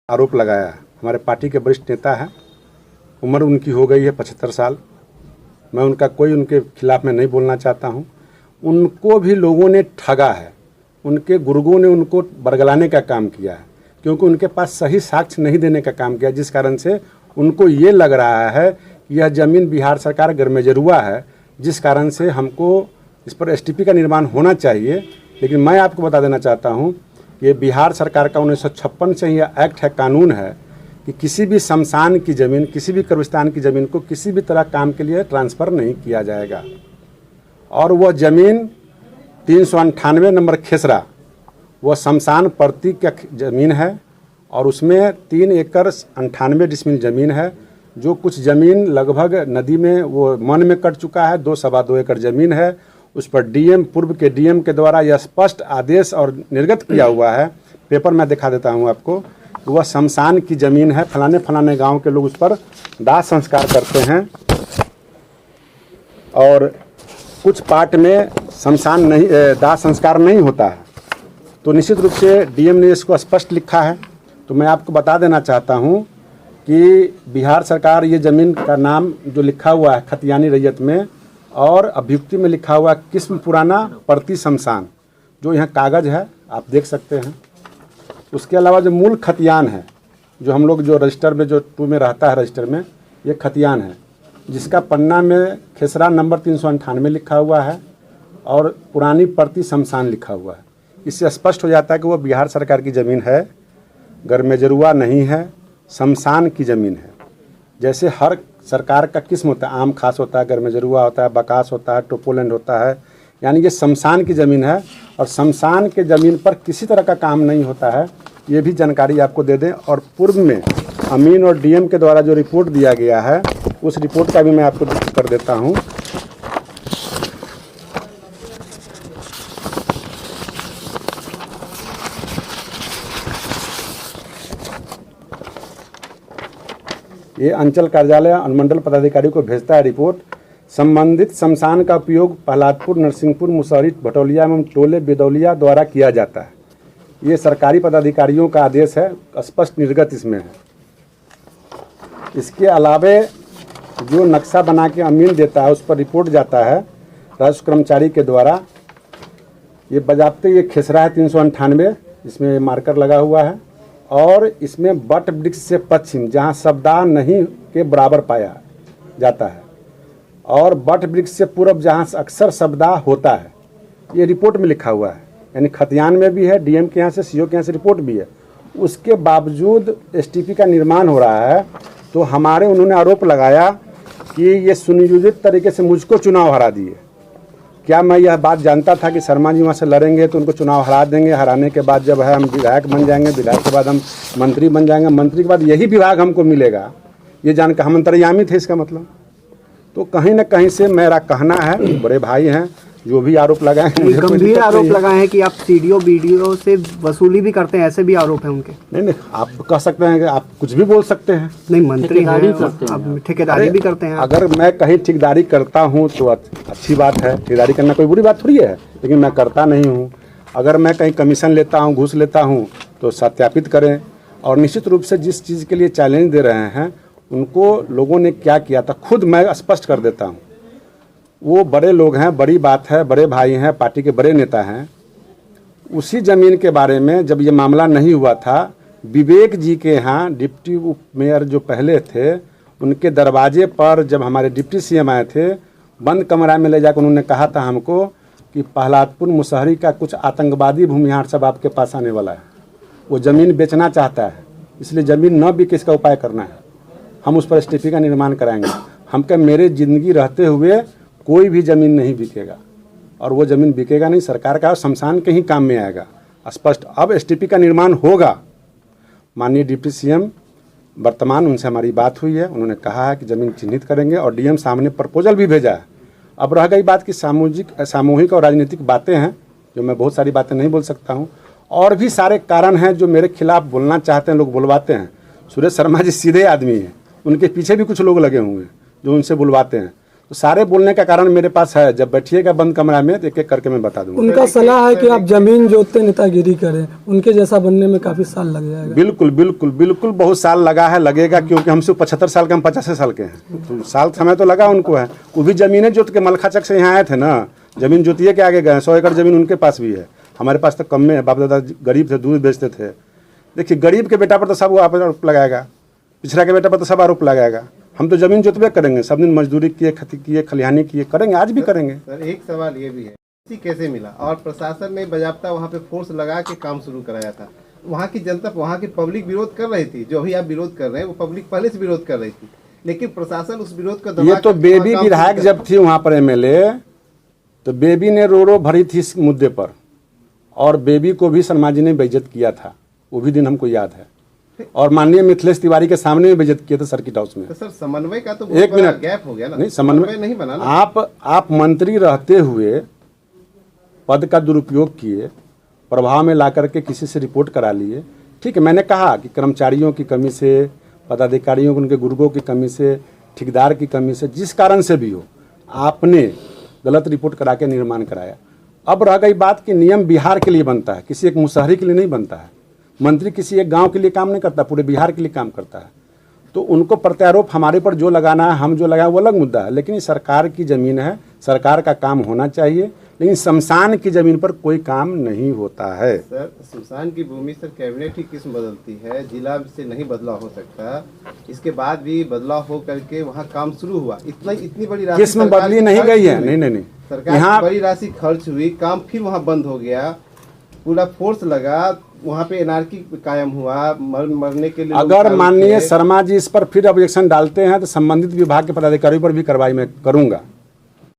आरोप लगाया। हमारे पार्टी के वरिष्ठ नेता हैं, उम्र उनकी हो गई है 75 साल। मैं उनके खिलाफ में नहीं बोलना चाहता हूं। उनको भी लोगों ने ठगा है, उनके गुर्गों ने उनको बरगलाने का काम किया है, क्योंकि उनके पास सही साक्ष्य नहीं देने का काम किया, जिस कारण से उनको ये लग रहा है कि यह ज़मीन बिहार सरकार गरमेजरुआ है, जिस कारण से हमको इस पर एसटीपी का निर्माण होना चाहिए। लेकिन मैं आपको बता देना चाहता हूँ कि ये बिहार सरकार का 1956 से यह एक्ट है, कानून है कि किसी भी शमशान की ज़मीन, किसी भी कब्रिस्तान की ज़मीन को किसी भी तरह काम के लिए ट्रांसफ़र नहीं किया जाएगा। और वह ज़मीन 398 नंबर खेसरा, वह शमशान प्रति का ज़मीन है और उसमें 3 एकड़ 98 डिसमिल ज़मीन है। जो कुछ ज़मीन लगभग नदी में वो मन में कट चुका है, 2-2.25 एकड़ ज़मीन है। उस पर पूर्व के डीएम के द्वारा यह स्पष्ट आदेश और निर्गत किया हुआ है। पेपर मैं दिखा देता हूँ आपको। वह शमशान की ज़मीन है, फलाने फलाने गांव के लोग उस पर दाह संस्कार करते हैं और कुछ पार्ट में शमशान नहीं, दाह संस्कार नहीं होता है। तो निश्चित रूप से डीएम ने इसको स्पष्ट लिखा है। तो मैं आपको बता देना चाहता हूँ कि बिहार सरकार, ये ज़मीन का नाम जो लिखा हुआ है खतियानी रैयत में और अभियुक्ति में लिखा हुआ किस्म पुराना प्रति शमशान, जो यहाँ कागज़ है आप देख सकते हैं। उसके अलावा जो मूल खतियान है, जो हम लोग जो रजिस्टर में जो 2 में रहता है रजिस्टर में, ये खतियान है, जिसका पन्ना में खेसरा नंबर 398 लिखा हुआ है और पुरानी प्रति शमशान लिखा हुआ है। इससे स्पष्ट हो जाता है कि वह बिहार सरकार की ज़मीन है, गरमेजरुआ नहीं है, शमशान की ज़मीन है। जैसे हर सरकार का किस्म होता है, आम खास होता है, गरमेजरुआ होता है, बकास होता है, टोपोलैंड होता है, यानी ये शमशान की ज़मीन है और शमशान के ज़मीन पर किसी तरह का काम नहीं होता है। ये भी जानकारी आपको दे दें। और पूर्व में अमीन और डीएम के द्वारा जो रिपोर्ट दिया गया है, उस रिपोर्ट का भी मैं आपको कर देता हूँ। ये अंचल कार्यालय अनुमंडल पदाधिकारी को भेजता है रिपोर्ट। संबंधित शमशान का उपयोग प्रहलादपुर, नरसिंहपुर, मुसहरी, भटौलिया एवं टोले बेदौलिया द्वारा किया जाता है। ये सरकारी पदाधिकारियों का आदेश है, स्पष्ट निर्गत इसमें है। इसके अलावे जो नक्शा बना के अमीन देता है, उस पर रिपोर्ट जाता है राजस्व कर्मचारी के द्वारा। ये बजाबते ये खेसरा है 398, इसमें मार्कर लगा हुआ है और इसमें बट वृक्ष से पश्चिम, जहाँ शब्दाह नहीं के बराबर पाया जाता है, और बट वृक्ष से पूर्व, जहाँ अक्सर शब्दाह होता है। ये रिपोर्ट में लिखा हुआ है, यानी खतियान में भी है, डीएम के यहाँ से, सीओ के यहाँ से रिपोर्ट भी है। उसके बावजूद एसटीपी का निर्माण हो रहा है। तो उन्होंने आरोप लगाया कि ये सुनियोजित तरीके से मुझको चुनाव हरा दिए। क्या मैं यह बात जानता था कि शर्मा जी वहाँ से लड़ेंगे तो उनको चुनाव हरा देंगे? हराने के बाद जब है हम विधायक बन जाएंगे, विधायक के बाद हम मंत्री बन जाएंगे, मंत्री के बाद यही विभाग हमको मिलेगा, ये जानकर हम अंतर्यामी थे इसका मतलब। तो कहीं ना कहीं से मेरा कहना है, बड़े भाई हैं जो भी आरोप लगाए हैं, गंभीर आरोप लगाए हैं कि आप सीडीओ बीडीओ से वसूली भी करते हैं, ऐसे भी आरोप हैं उनके। नहीं, आप कह सकते हैं कि आप कुछ भी बोल सकते हैं। नहीं, मंत्री हैं, आप ठेकेदारी भी करते हैं। अगर मैं कहीं ठेकेदारी करता हूं तो अच्छी बात है, ठेकेदारी करना कोई बुरी बात थोड़ी है, लेकिन मैं करता नहीं हूं। अगर मैं कहीं कमीशन लेता हूं, घूस लेता हूं, तो सत्यापित करें। और निश्चित रूप से जिस चीज़ के लिए चैलेंज दे रहे हैं, उनको लोगों ने क्या किया था खुद मैं स्पष्ट कर देता हूँ। वो बड़े लोग हैं, बड़ी बात है, बड़े भाई हैं, पार्टी के बड़े नेता हैं। उसी ज़मीन के बारे में जब ये मामला नहीं हुआ था, विवेक जी के यहाँ डिप्टी उप मेयर जो पहले थे, उनके दरवाजे पर जब हमारे डिप्टी सीएम आए थे, बंद कमरा में ले जाकर उन्होंने कहा था हमको कि प्रहलादपुर मुसहरी का कुछ आतंकवादी भूमिहार सब आपके पास आने वाला है, वो ज़मीन बेचना चाहता है, इसलिए ज़मीन न बिके इसका उपाय करना है, हम उस पर एसटीपी का निर्माण कराएंगे। हम कह मेरे ज़िंदगी रहते हुए कोई भी ज़मीन नहीं बिकेगा, और वो ज़मीन बिकेगा नहीं, सरकार का शमशान के ही काम में आएगा स्पष्ट। अब एसटीपी का निर्माण होगा। माननीय डिप्टी सीएम वर्तमान, उनसे हमारी बात हुई है, उन्होंने कहा है कि ज़मीन चिन्हित करेंगे और डीएम सामने प्रपोजल भी भेजा है। अब रह गई बात कि सामूहिक और राजनीतिक बातें हैं, जो मैं बहुत सारी बातें नहीं बोल सकता हूँ। और भी सारे कारण हैं जो मेरे खिलाफ बोलना चाहते हैं, लोग बुलवाते हैं। सुरेश शर्मा जी सीधे आदमी हैं, उनके पीछे भी कुछ लोग लगे हुए हैं जो उनसे बुलवाते हैं। तो सारे बोलने का कारण मेरे पास है। जब बैठिएगा बंद कमरा में तो एक एक करके मैं बता दूंगा। उनका सलाह है कि आप जमीन जोतते नेतागिरी करें, उनके जैसा बनने में काफी साल लग जाएगा। बिल्कुल बिल्कुल बिल्कुल, बहुत साल लगा है, लगेगा, क्योंकि हमसे 75 साल के, हम 50 साल के हैं, तो साल समय तो लगा उनको है। वो भी जमीनें जोत के मलखाचक से यहाँ आए थे ना, जमीन जोतिए के आगे गए। 100 एकड़ जमीन उनके पास भी है, हमारे पास तो कम में है। बाप दादा गरीब थे, दूध बेचते थे। देखिए, गरीब के बेटा पर तो सब आरोप लगाएगा, पिछड़ा के बेटा पर तो सब आरोप लगाएगा। हम तो जमीन जोतबे करेंगे, सब दिन मजदूरी किए, खेती किए, खलिहानी किए, करेंगे, आज भी करेंगे। सर एक सवाल ये भी है, कैसे मिला और प्रशासन ने बाजाप्ता वहाँ पे फोर्स लगा के काम शुरू कराया था। वहाँ की जनता, वहाँ की पब्लिक विरोध कर रही थी, जो भी आप विरोध कर रहे हैं वो पब्लिक पहले से विरोध कर रही थी, लेकिन प्रशासन उस विरोध को दबा ये तो के बेबी काम विधायक शुरू जब थी वहाँ पर एमएलए, तो बेबी ने रो भरी थी इस मुद्दे पर, और बेबी को भी शर्मा जी ने बेइज्जत किया था, वो भी दिन हमको याद है। और माननीय मिथिलेश तिवारी के सामने में बेइज्जत किए थे सर्किट हाउस में। तो सर समन्वय का तो एक मिनट गैप हो गया ना, नहीं, समन्वय नहीं बना ना। आप मंत्री रहते हुए पद का दुरुपयोग किए, प्रभाव में ला करके किसी से रिपोर्ट करा लिए। ठीक है, मैंने कहा कि कर्मचारियों की कमी से, पदाधिकारियों उनके गुर्गों की कमी से, ठेकेदार की कमी से, जिस कारण से भी हो, आपने गलत रिपोर्ट करा के निर्माण कराया। अब रह गई बात कि नियम बिहार के लिए बनता है, किसी एक मुसहरी के लिए नहीं बनता है। मंत्री किसी एक गांव के लिए काम नहीं करता, पूरे बिहार के लिए काम करता है। तो उनको प्रत्यारोप हमारे पर जो लगाना है, हम जो लगाए, वो अलग मुद्दा है। लेकिन ये सरकार की ज़मीन है, सरकार का काम होना चाहिए, लेकिन शमशान की ज़मीन पर कोई काम नहीं होता है। सर शमशान की भूमि सर कैबिनेट ही किस्म बदलती है, जिला से नहीं बदलाव हो सकता, इसके बाद भी बदलाव हो करके वहाँ काम शुरू हुआ। इतनी बड़ी राशि किस्म बदली नहीं गई है, नहीं सरकार यहाँ बड़ी राशि खर्च हुई, काम फिर वहाँ बंद हो गया, पूरा फोर्स लगा, वहाँ पे एनआरकी कायम हुआ, मरने के लिए अगर माननीय शर्मा जी इस पर फिर ऑब्जेक्शन डालते हैं तो संबंधित विभाग के पदाधिकारियों पर भी कार्रवाई मैं करूंगा।